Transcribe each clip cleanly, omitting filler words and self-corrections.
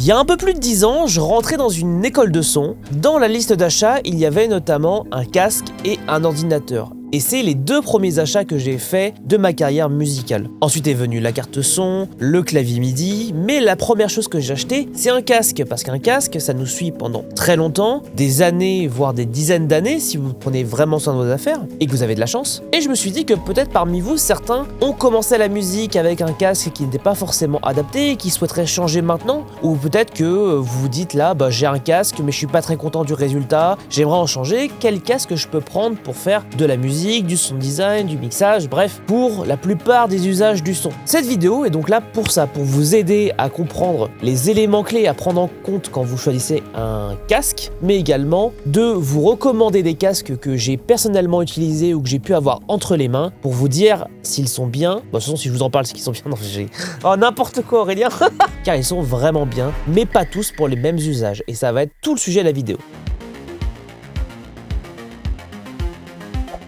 y a un peu plus de 10 ans, je rentrais dans une école de son. Dans la liste d'achats, il y avait notamment un casque et un ordinateur. Et c'est les 2 premiers achats que j'ai faits de ma carrière musicale. Ensuite est venue la carte son, le clavier MIDI, mais la première chose que j'ai acheté, c'est un casque. Parce qu'un casque, ça nous suit pendant très longtemps, des années, voire des dizaines d'années, si vous prenez vraiment soin de vos affaires, et que vous avez de la chance. Et je me suis dit que peut-être parmi vous, certains ont commencé la musique avec un casque qui n'était pas forcément adapté, et qui souhaiteraient changer maintenant, ou peut-être que vous vous dites là, j'ai un casque, mais je suis pas très content du résultat, j'aimerais en changer, quel casque je peux prendre pour faire de la musique, du sound design, du mixage, bref, pour la plupart des usages du son. Cette vidéo est donc là pour ça, pour vous aider à comprendre les éléments clés à prendre en compte quand vous choisissez un casque, mais également de vous recommander des casques que j'ai personnellement utilisés ou que j'ai pu avoir entre les mains pour vous dire s'ils sont bien. De toute façon, si je vous en parle, c'est qu'ils sont bien. Non, oh, n'importe quoi, Aurélien. Car ils sont vraiment bien, mais pas tous pour les mêmes usages. Et ça va être tout le sujet de la vidéo.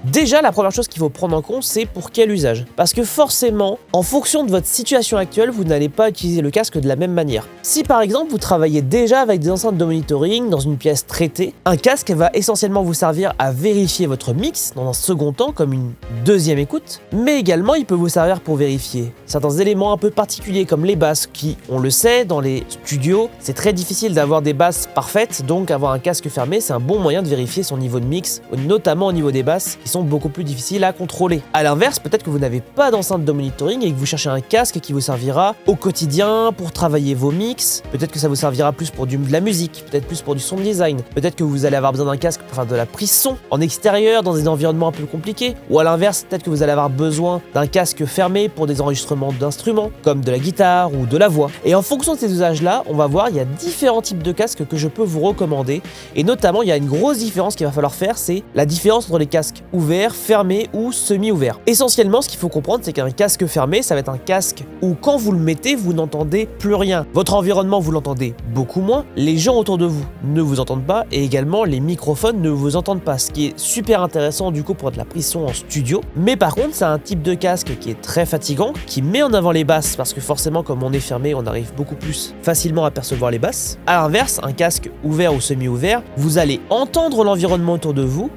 Déjà, la première chose qu'il faut prendre en compte, c'est pour quel usage. Parce que forcément, en fonction de votre situation actuelle, vous n'allez pas utiliser le casque de la même manière. Si par exemple, vous travaillez déjà avec des enceintes de monitoring dans une pièce traitée, un casque va essentiellement vous servir à vérifier votre mix dans un second temps, comme une deuxième écoute, mais également il peut vous servir pour vérifier certains éléments un peu particuliers comme les basses qui, on le sait, dans les studios, c'est très difficile d'avoir des basses parfaites, donc avoir un casque fermé, c'est un bon moyen de vérifier son niveau de mix, notamment au niveau des basses qui sont beaucoup plus difficiles à contrôler. A l'inverse, peut-être que vous n'avez pas d'enceinte de monitoring et que vous cherchez un casque qui vous servira au quotidien pour travailler vos mix, peut-être que ça vous servira plus pour de la musique, peut-être plus pour du sound design, peut-être que vous allez avoir besoin d'un casque pour faire de la prise son en extérieur dans des environnements un peu compliqués, ou à l'inverse, peut-être que vous allez avoir besoin d'un casque fermé pour des enregistrements d'instruments, comme de la guitare ou de la voix. Et en fonction de ces usages-là, on va voir, il y a différents types de casques que je peux vous recommander, et notamment, il y a une grosse différence qu'il va falloir faire, c'est la différence entre les casques ouverts, fermé ou semi-ouvert. Essentiellement, ce qu'il faut comprendre, c'est qu'un casque fermé, ça va être un casque où quand vous le mettez, vous n'entendez plus rien. Votre environnement, vous l'entendez beaucoup moins, les gens autour de vous ne vous entendent pas et également les microphones ne vous entendent pas, ce qui est super intéressant du coup pour de la prise son en studio. Mais par contre, c'est un type de casque qui est très fatigant, qui met en avant les basses parce que forcément, comme on est fermé, on arrive beaucoup plus facilement à percevoir les basses. À l'inverse, un casque ouvert ou semi-ouvert, vous allez entendre l'environnement autour de vous,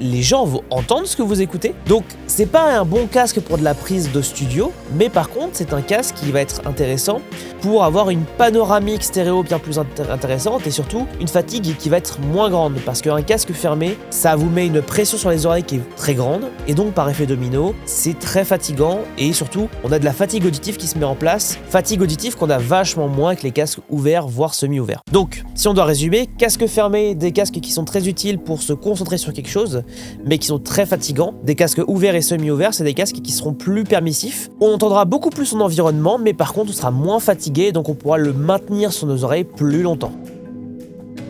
les gens vont entendre ce que vous écoutez. Donc c'est pas un bon casque pour de la prise de studio, mais par contre c'est un casque qui va être intéressant pour avoir une panoramique stéréo bien plus intéressante et surtout une fatigue qui va être moins grande parce qu'un casque fermé, ça vous met une pression sur les oreilles qui est très grande et donc par effet domino, c'est très fatigant et surtout on a de la fatigue auditive qui se met en place, fatigue auditive qu'on a vachement moins que les casques ouverts voire semi-ouverts. Donc si on doit résumer, casque fermé, des casques qui sont très utiles pour se concentrer sur quelque chose mais qui sont très fatigants. Des casques ouverts et semi-ouverts, c'est des casques qui seront plus permissifs. On entendra beaucoup plus son environnement, mais par contre, on sera moins fatigué, donc on pourra le maintenir sur nos oreilles plus longtemps.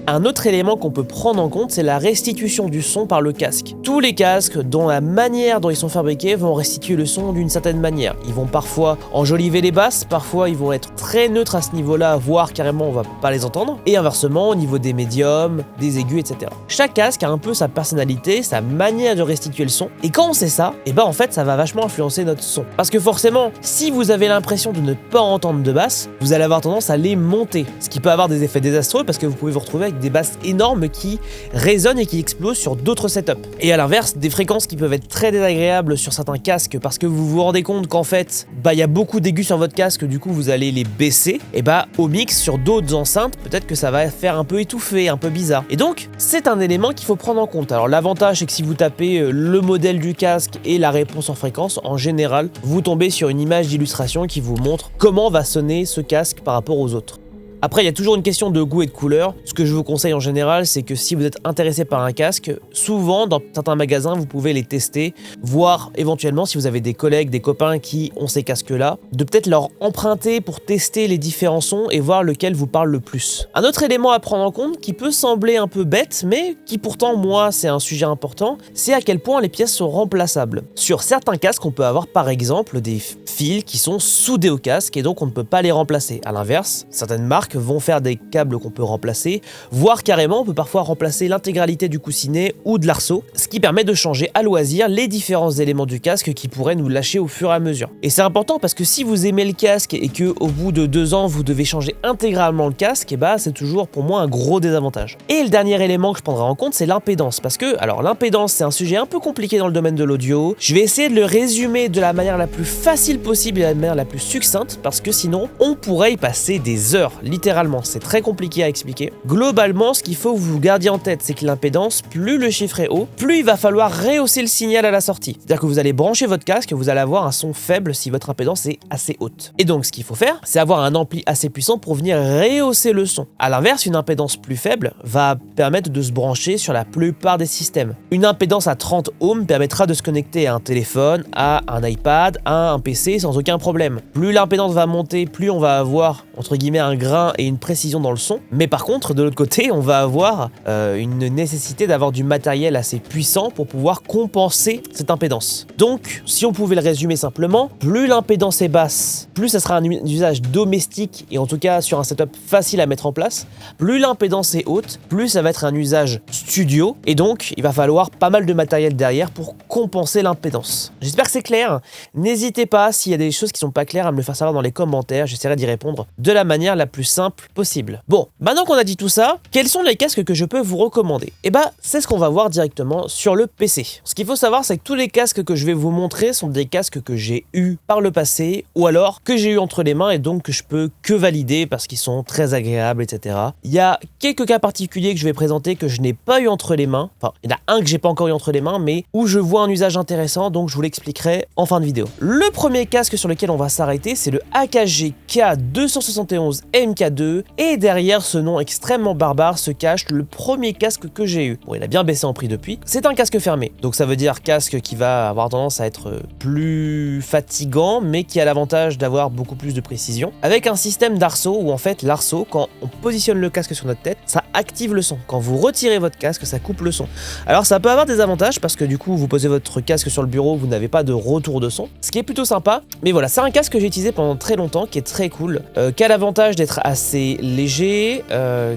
Un autre élément qu'on peut prendre en compte, c'est la restitution du son par le casque. Tous les casques, dans la manière dont ils sont fabriqués, vont restituer le son d'une certaine manière. Ils vont parfois enjoliver les basses, parfois ils vont être très neutres à ce niveau-là, voire carrément on va pas les entendre. Et inversement, au niveau des médiums, des aigus, etc. Chaque casque a un peu sa personnalité, sa manière de restituer le son. Et quand on sait ça, en fait ça va vachement influencer notre son. Parce que forcément, si vous avez l'impression de ne pas entendre de basse, vous allez avoir tendance à les monter. Ce qui peut avoir des effets désastreux parce que vous pouvez vous retrouver avec des basses énormes qui résonnent et qui explosent sur d'autres setups. Et à l'inverse, des fréquences qui peuvent être très désagréables sur certains casques parce que vous vous rendez compte qu'en fait, il y a beaucoup d'aigus sur votre casque, du coup vous allez les baisser, et au mix sur d'autres enceintes, peut-être que ça va faire un peu étouffé, un peu bizarre. Et donc, c'est un élément qu'il faut prendre en compte. Alors l'avantage, c'est que si vous tapez le modèle du casque et la réponse en fréquence, en général, vous tombez sur une image d'illustration qui vous montre comment va sonner ce casque par rapport aux autres. Après, il y a toujours une question de goût et de couleur. Ce que je vous conseille en général, c'est que si vous êtes intéressé par un casque, souvent dans certains magasins, vous pouvez les tester, voir éventuellement si vous avez des collègues, des copains qui ont ces casques-là, de peut-être leur emprunter pour tester les différents sons et voir lequel vous parle le plus. Un autre élément à prendre en compte qui peut sembler un peu bête, mais qui pourtant, moi, c'est un sujet important, c'est à quel point les pièces sont remplaçables. Sur certains casques, on peut avoir par exemple des fils qui sont soudés au casque et donc on ne peut pas les remplacer. À l'inverse, certaines marques marques vont faire des câbles qu'on peut remplacer, voire carrément on peut parfois remplacer l'intégralité du coussinet ou de l'arceau, ce qui permet de changer à loisir les différents éléments du casque qui pourraient nous lâcher au fur et à mesure. Et c'est important parce que si vous aimez le casque et que au bout de 2 ans vous devez changer intégralement le casque, et bah c'est toujours pour moi un gros désavantage. Et le dernier élément que je prendrai en compte, c'est l'impédance, parce que alors l'impédance c'est un sujet un peu compliqué dans le domaine de l'audio. Je vais essayer de le résumer de la manière la plus facile possible et de la manière la plus succincte, parce que sinon on pourrait y passer des heures, littéralement, c'est très compliqué à expliquer. Globalement, ce qu'il faut que vous gardiez en tête, c'est que l'impédance, plus le chiffre est haut, plus il va falloir rehausser le signal à la sortie. C'est-à-dire que vous allez brancher votre casque, vous allez avoir un son faible si votre impédance est assez haute. Et donc ce qu'il faut faire, c'est avoir un ampli assez puissant pour venir rehausser le son. A l'inverse, une impédance plus faible va permettre de se brancher sur la plupart des systèmes. Une impédance à 30 ohms permettra de se connecter à un téléphone, à un iPad, à un PC sans aucun problème. Plus l'impédance va monter, plus on va avoir entre guillemets un grain et une précision dans le son. Mais par contre, de l'autre côté, on va avoir une nécessité d'avoir du matériel assez puissant pour pouvoir compenser cette impédance. Donc, si on pouvait le résumer simplement, plus l'impédance est basse, plus ça sera un usage domestique et en tout cas sur un setup facile à mettre en place. Plus l'impédance est haute, plus ça va être un usage studio et donc il va falloir pas mal de matériel derrière pour compenser l'impédance. J'espère que c'est clair. N'hésitez pas, s'il y a des choses qui sont pas claires, à me le faire savoir dans les commentaires. J'essaierai d'y répondre de la manière la plus simple possible. Bon, maintenant qu'on a dit tout ça, quels sont les casques que je peux vous recommander? Et bah, c'est ce qu'on va voir directement sur le PC. Ce qu'il faut savoir, c'est que tous les casques que je vais vous montrer sont des casques que j'ai eu par le passé ou alors que j'ai eu entre les mains et donc que je peux que valider parce qu'ils sont très agréables, etc. Il y a quelques cas particuliers que je vais présenter que je n'ai pas eu entre les mains. Enfin, il y en a un que j'ai pas encore eu entre les mains, mais où je vois un usage intéressant, donc je vous l'expliquerai en fin de vidéo. Le premier casque sur lequel on va s'arrêter, c'est le AKG K271 MK2, et derrière ce nom extrêmement barbare se cache le premier casque que j'ai eu. Bon, il a bien baissé en prix depuis. C'est un casque fermé, donc ça veut dire casque qui va avoir tendance à être plus fatigant, mais qui a l'avantage d'avoir beaucoup plus de précision, avec un système d'arceau où en fait l'arceau, quand on positionne le casque sur notre tête, ça active le son. Quand vous retirez votre casque, ça coupe le son. Alors ça peut avoir des avantages parce que du coup vous posez votre casque sur le bureau, vous n'avez pas de retour de son, ce qui est plutôt sympa. Mais voilà, c'est un casque que j'ai utilisé pendant très longtemps, qui est très cool, qui a l'avantage d'être assez léger,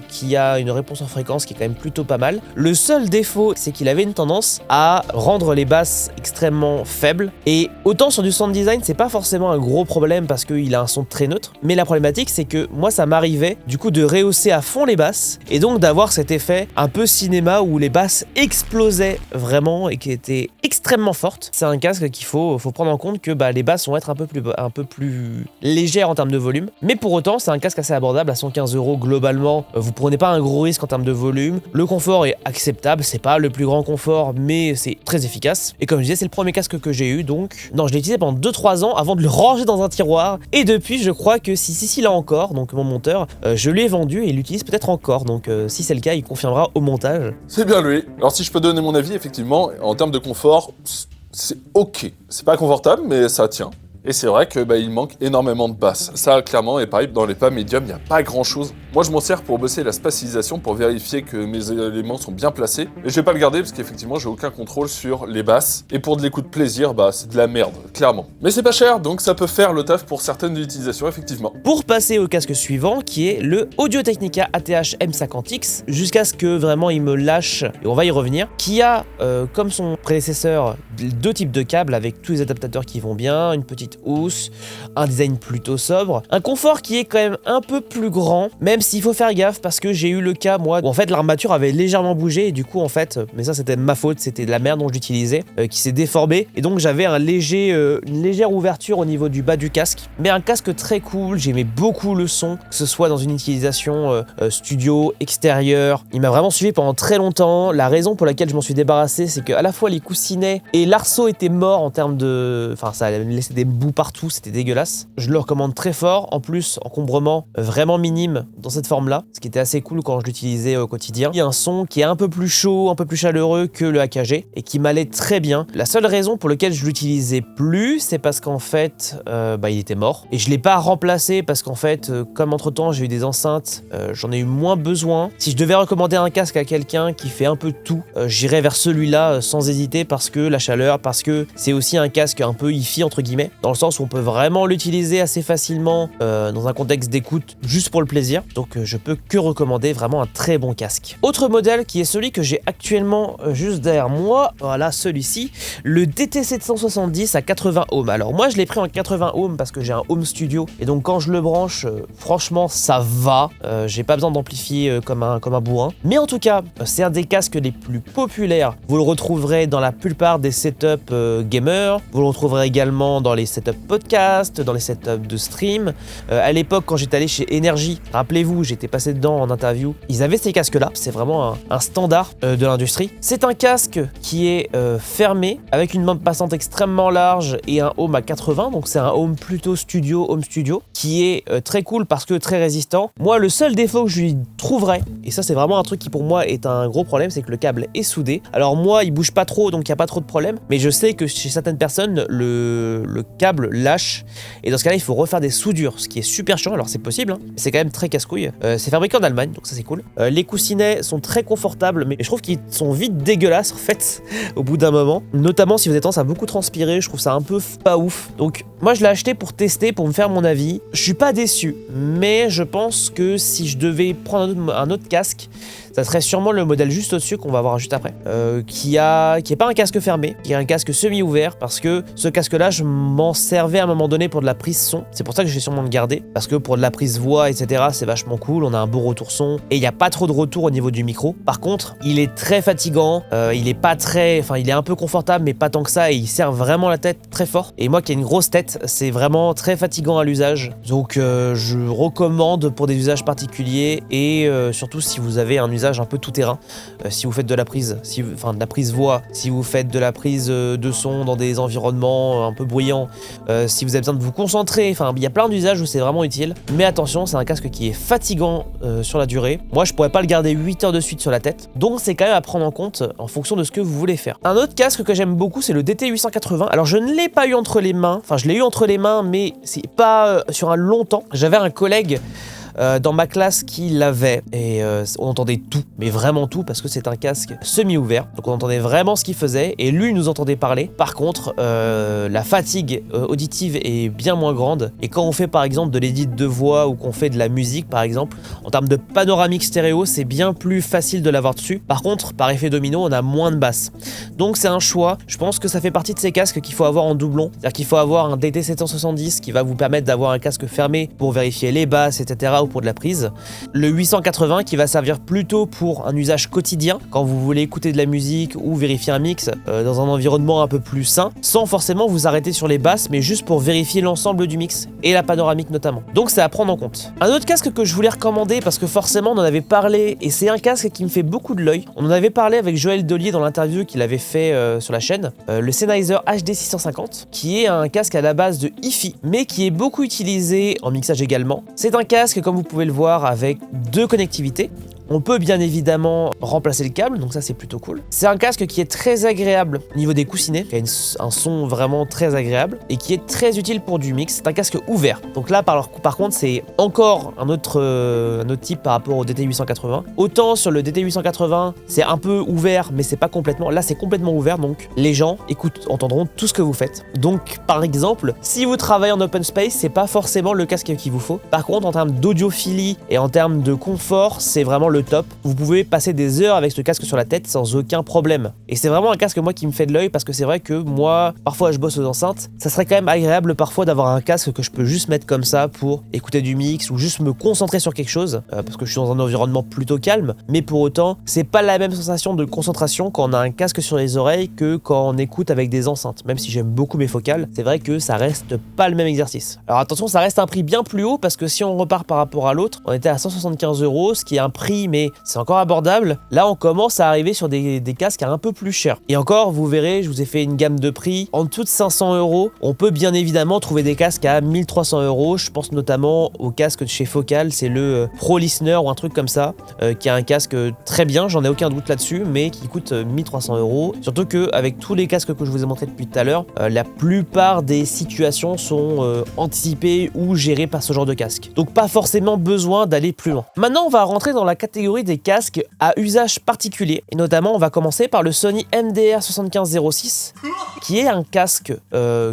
qui a une réponse en fréquence qui est quand même plutôt pas mal. Le seul défaut, c'est qu'il avait une tendance à rendre les basses extrêmement faibles, et autant sur du sound design c'est pas forcément un gros problème parce qu'il a un son très neutre, mais la problématique c'est que moi ça m'arrivait du coup de rehausser à fond les basses et donc d'avoir cet effet un peu cinéma où les basses explosaient vraiment et qui étaient extrêmement fortes. C'est un casque qu'il faut prendre en compte que les basses vont être un peu plus légères en termes de volume, mais pour autant c'est un casque assez abordable à 115 € globalement. Vous prenez pas un gros risque en termes de volume, le confort est acceptable, c'est pas le plus grand confort mais c'est très efficace, et comme je disais c'est le premier casque que j'ai eu, donc non, je l'ai utilisé pendant 2-3 ans avant de le ranger dans un tiroir, et depuis je crois que si là encore, donc mon monteur, je l'ai vendu et il l'utilise peut-être encore, donc si c'est le cas il confirmera au montage. C'est bien lui. Alors si je peux donner mon avis, effectivement, en termes de confort, c'est ok. C'est pas confortable, mais ça tient. Et c'est vrai que il manque énormément de basses. Ça, clairement, et pareil, dans les pas médiums, il n'y a pas grand-chose. Moi, je m'en sers pour bosser la spatialisation, pour vérifier que mes éléments sont bien placés. Et je vais pas le garder, parce qu'effectivement, j'ai aucun contrôle sur les basses. Et pour de l'écoute plaisir, c'est de la merde, clairement. Mais c'est pas cher, donc ça peut faire le taf pour certaines utilisations, effectivement. Pour passer au casque suivant, qui est le Audio-Technica ATH M50X, jusqu'à ce que vraiment il me lâche, et on va y revenir, qui a, comme son prédécesseur, 2 types de câbles avec tous les adaptateurs qui vont bien, une petite housse, un design plutôt sobre, un confort qui est quand même un peu plus grand, même s'il faut faire gaffe parce que j'ai eu le cas moi où en fait l'armature avait légèrement bougé et du coup en fait, mais ça c'était ma faute, c'était de la merde dont je l'utilisais, qui s'est déformé, et donc j'avais une légère ouverture au niveau du bas du casque, mais un casque très cool, j'aimais beaucoup le son, que ce soit dans une utilisation studio, extérieur, il m'a vraiment suivi pendant très longtemps. La raison pour laquelle je m'en suis débarrassé, c'est que à la fois les coussinets et l'arceau étaient morts en termes de... Enfin ça laissait des bouts partout, c'était dégueulasse. Je le recommande très fort, en plus encombrement vraiment minime dans cette forme là, ce qui était assez cool quand je l'utilisais au quotidien. Il y a un son qui est un peu plus chaud, un peu plus chaleureux que le AKG et qui m'allait très bien. La seule raison pour laquelle je l'utilisais plus, c'est parce qu'en fait il était mort et je l'ai pas remplacé parce qu'en fait comme entre temps j'ai eu des enceintes, j'en ai eu moins besoin. Si je devais recommander un casque à quelqu'un qui fait un peu de tout, j'irais vers celui-là sans hésiter, parce que la chaleur, parce que c'est aussi un casque un peu hi-fi entre guillemets, dans le sens où on peut vraiment l'utiliser assez facilement dans un contexte d'écoute juste pour le plaisir. Donc je peux que recommander vraiment un très bon casque. Autre modèle qui est celui que j'ai actuellement juste derrière moi, voilà celui-ci, le DT770 à 80 ohms. Alors moi je l'ai pris en 80 ohms parce que j'ai un home studio et donc quand je le branche, franchement ça va. J'ai pas besoin d'amplifier comme un bourrin. Mais en tout cas, c'est un des casques les plus populaires. Vous le retrouverez dans la plupart des setups gamers. Vous le retrouverez également dans les setups podcast, dans les setups de stream. À l'époque, quand j'étais allé chez Energy, rappelez-vous, j'étais passé dedans en interview, ils avaient ces casques-là. C'est vraiment un standard de l'industrie. C'est un casque qui est fermé, avec une bande passante extrêmement large et un home à 80. Donc c'est un home plutôt studio, home studio, qui est très cool parce que très résistant. Moi, le seul défaut que je lui trouverais, et ça c'est vraiment un truc qui pour moi est un gros problème, c'est que le câble est soudé. Alors moi, il bouge pas trop, donc il n'y a pas trop de problème, mais je sais que chez certaines personnes, le câble lâche, et dans ce cas-là, il faut refaire des soudures, ce qui est super chiant. Alors c'est possible, hein, c'est quand même très casse-couille. C'est fabriqué en Allemagne, donc ça c'est cool. Les coussinets sont très confortables, mais je trouve qu'ils sont vite dégueulasses en fait, au bout d'un moment. Notamment si vous avez tendance à beaucoup transpirer, je trouve ça un peu pas ouf. Donc moi je l'ai acheté pour tester, pour me faire mon avis. Je suis pas déçu, mais je pense que si je devais prendre un autre casque, ça serait sûrement le modèle juste au-dessus qu'on va voir juste après, qui est pas un casque fermé, qui est un casque semi-ouvert, parce que ce casque-là, je m'en servais à un moment donné pour de la prise son. C'est pour ça que je vais sûrement le garder, parce que pour de la prise voix, etc., c'est vachement cool. On a un beau retour son et il n'y a pas trop de retour au niveau du micro. Par contre, il est très fatigant. Il est un peu confortable, mais pas tant que ça. Et il serre vraiment la tête très fort. Et moi, qui ai une grosse tête, c'est vraiment très fatigant à l'usage. Donc, je recommande pour des usages particuliers et surtout si vous avez un usage un peu tout terrain, si vous faites de la prise, de la prise voix, si vous faites de la prise de son dans des environnements un peu bruyants, si vous avez besoin de vous concentrer, enfin il y a plein d'usages où c'est vraiment utile. Mais attention, c'est un casque qui est fatigant sur la durée. Moi je pourrais pas le garder 8 heures de suite sur la tête, donc c'est quand même à prendre en compte en fonction de ce que vous voulez faire. Un autre casque que j'aime beaucoup, c'est le DT880. Alors je ne l'ai pas eu entre les mains, enfin je l'ai eu entre les mains, mais c'est pas sur un long temps. J'avais un collègue dans ma classe qui l'avait et on entendait tout, mais vraiment tout, parce que c'est un casque semi-ouvert, donc on entendait vraiment ce qu'il faisait et lui nous entendait parler. Par contre, la fatigue auditive est bien moins grande, et quand on fait par exemple de l'édit de voix ou qu'on fait de la musique par exemple, en termes de panoramique stéréo, c'est bien plus facile de l'avoir dessus. Par contre, par effet domino, on a moins de basse. Donc c'est un choix. Je pense que ça fait partie de ces casques qu'il faut avoir en doublon, c'est-à-dire qu'il faut avoir un DT770 qui va vous permettre d'avoir un casque fermé pour vérifier les basses, etc., ou pour de la prise. Le 880 qui va servir plutôt pour un usage quotidien, quand vous voulez écouter de la musique ou vérifier un mix dans un environnement un peu plus sain, sans forcément vous arrêter sur les basses, mais juste pour vérifier l'ensemble du mix, et la panoramique notamment. Donc c'est à prendre en compte. Un autre casque que je voulais recommander, parce que forcément on en avait parlé, et c'est un casque qui me fait beaucoup de l'œil. On en avait parlé avec Joël Dollier dans l'interview qu'il avait fait sur la chaîne, le Sennheiser HD650, qui est un casque à la base de hi-fi, mais qui est beaucoup utilisé en mixage également. C'est un casque, comme vous pouvez le voir, avec 2 connectivités. On peut bien évidemment remplacer le câble, donc ça c'est plutôt cool. C'est un casque qui est très agréable au niveau des coussinets, qui a un son vraiment très agréable et qui est très utile pour du mix. C'est un casque ouvert. Donc là par contre c'est encore un autre type par rapport au DT880. Autant sur le DT880 c'est un peu ouvert mais c'est pas complètement. Là c'est complètement ouvert, donc les gens entendront tout ce que vous faites. Donc par exemple, si vous travaillez en open space, c'est pas forcément le casque qu'il vous faut. Par contre en termes d'audiophilie et en termes de confort, c'est vraiment le top. Vous pouvez passer des heures avec ce casque sur la tête sans aucun problème. Et c'est vraiment un casque moi qui me fait de l'œil, parce que c'est vrai que moi, parfois je bosse aux enceintes. Ça serait quand même agréable parfois d'avoir un casque que je peux juste mettre comme ça pour écouter du mix ou juste me concentrer sur quelque chose, parce que je suis dans un environnement plutôt calme. Mais pour autant, c'est pas la même sensation de concentration quand on a un casque sur les oreilles que quand on écoute avec des enceintes. Même si j'aime beaucoup mes focales, c'est vrai que ça reste pas le même exercice. Alors attention, ça reste un prix bien plus haut, parce que si on repart par rapport à l'autre, on était à 175 €, ce qui est un prix mais c'est encore abordable. Là on commence à arriver sur des casques un peu plus chers. Et encore, vous verrez, je vous ai fait une gamme de prix en dessous de 500 €. On peut bien évidemment trouver des casques à 1300 €. Je pense notamment au casque de chez Focal, c'est le Pro Listener ou un truc comme ça, qui a un casque très bien, j'en ai aucun doute là-dessus, mais qui coûte 1300 €. Surtout qu'avec tous les casques que je vous ai montrés depuis tout à l'heure, la plupart des situations sont anticipées ou gérées par ce genre de casque. Donc pas forcément besoin d'aller plus loin. Maintenant on va rentrer dans la catégorie catégorie des casques à usage particulier. Et notamment, on va commencer par le Sony MDR7506, qui est un casque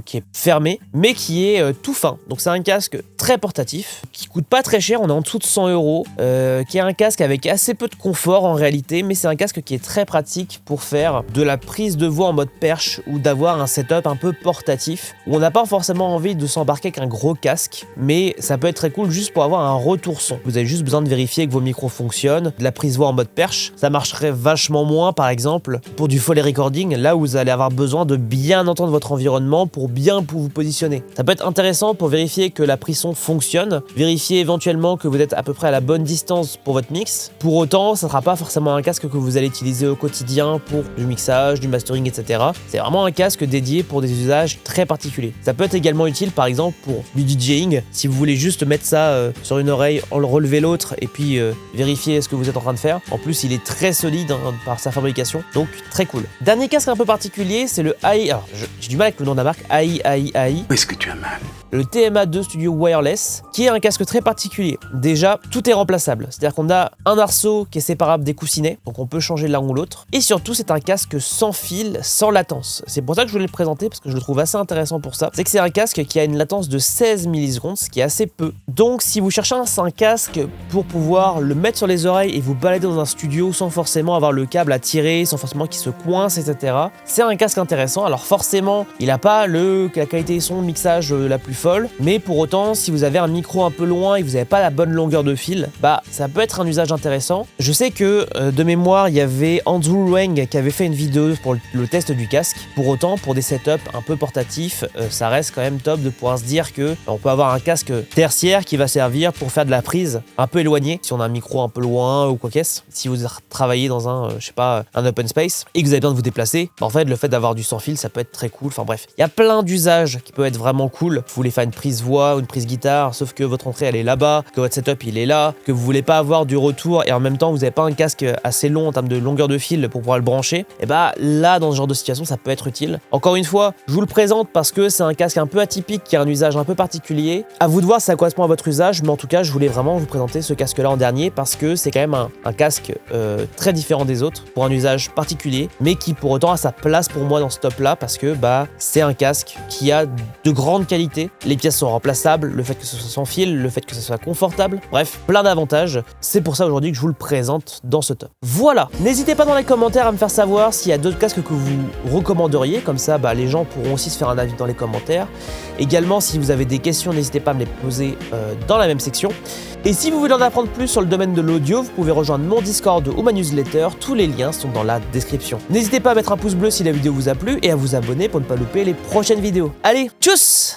qui est fermé, mais qui est tout fin. Donc c'est un casque très portatif, qui coûte pas très cher, on est en dessous de 100 €, qui est un casque avec assez peu de confort en réalité, mais c'est un casque qui est très pratique pour faire de la prise de voix en mode perche ou d'avoir un setup un peu portatif, où on n'a pas forcément envie de s'embarquer avec un gros casque, mais ça peut être très cool juste pour avoir un retour son. Vous avez juste besoin de vérifier que vos micros fonctionnent, de la prise voix en mode perche, ça marcherait vachement moins par exemple pour du Foley recording, là où vous allez avoir besoin de bien entendre votre environnement pour bien vous positionner. Ça peut être intéressant pour vérifier que la prise son fonctionne, vérifier éventuellement que vous êtes à peu près à la bonne distance pour votre mix. Pour autant, ça ne sera pas forcément un casque que vous allez utiliser au quotidien pour du mixage, du mastering, etc. C'est vraiment un casque dédié pour des usages très particuliers. Ça peut être également utile par exemple pour du DJing, si vous voulez juste mettre ça sur une oreille, en le relever l'autre et puis vérifier ce que vous êtes en train de faire. En plus, il est très solide par sa fabrication, donc très cool. Dernier casque un peu particulier, c'est le AI. Alors, j'ai du mal avec le nom de la marque, AI. Où est-ce que tu as mal? Le TMA2 Studio Wireless, qui est un casque très particulier. Déjà, tout est remplaçable, c'est-à-dire qu'on a un arceau qui est séparable des coussinets, donc on peut changer l'un ou l'autre. Et surtout, c'est un casque sans fil, sans latence. C'est pour ça que je voulais le présenter, parce que je le trouve assez intéressant pour ça. C'est que c'est un casque qui a une latence de 16 millisecondes, ce qui est assez peu. Donc, si vous cherchez un casque pour pouvoir le mettre sur les oreilles et vous balader dans un studio sans forcément avoir le câble à tirer, sans forcément qu'il se coince, etc., c'est un casque intéressant. Alors forcément, il n'a pas la qualité son mixage la plus folle, mais pour autant, si vous avez un micro un peu loin et que vous n'avez pas la bonne longueur de fil, bah ça peut être un usage intéressant. Je sais que de mémoire, il y avait Andrew Wang qui avait fait une vidéo pour le test du casque. Pour autant, pour des setups un peu portatifs, ça reste quand même top de pouvoir se dire que on peut avoir un casque tertiaire qui va servir pour faire de la prise un peu éloignée, si on a un micro un peu loin ou quoi qu'est-ce. Si vous travaillez dans un, je sais pas, un open space et que vous avez besoin de vous déplacer, bah en fait, le fait d'avoir du sans fil, ça peut être très cool. Enfin bref, il y a plein d'usages qui peuvent être vraiment cool. Vous voulez faire une prise voix ou une prise guitare, sauf que votre entrée elle est là-bas, que votre setup il est là, que vous voulez pas avoir du retour et en même temps vous n'avez pas un casque assez long en termes de longueur de fil pour pouvoir le brancher, et bah là dans ce genre de situation ça peut être utile. Encore une fois, je vous le présente parce que c'est un casque un peu atypique qui a un usage un peu particulier. À vous de voir si ça correspond à votre usage, mais en tout cas je voulais vraiment vous présenter ce casque là en dernier parce que c'est quand même un casque très différent des autres pour un usage particulier, mais qui pour autant a sa place pour moi dans ce top là parce que bah c'est un casque qui a de grandes qualités. Les pièces sont remplaçables, le fait que ce soit sans fil, le fait que ce soit confortable, bref, plein d'avantages. C'est pour ça aujourd'hui que je vous le présente dans ce top. Voilà, n'hésitez pas dans les commentaires à me faire savoir s'il y a d'autres casques que vous recommanderiez, comme ça bah, les gens pourront aussi se faire un avis dans les commentaires. Également, si vous avez des questions, n'hésitez pas à me les poser dans la même section. Et si vous voulez en apprendre plus sur le domaine de l'audio, vous pouvez rejoindre mon Discord ou ma newsletter, tous les liens sont dans la description. N'hésitez pas à mettre un pouce bleu si la vidéo vous a plu et à vous abonner pour ne pas louper les prochaines vidéos. Allez, tchuss!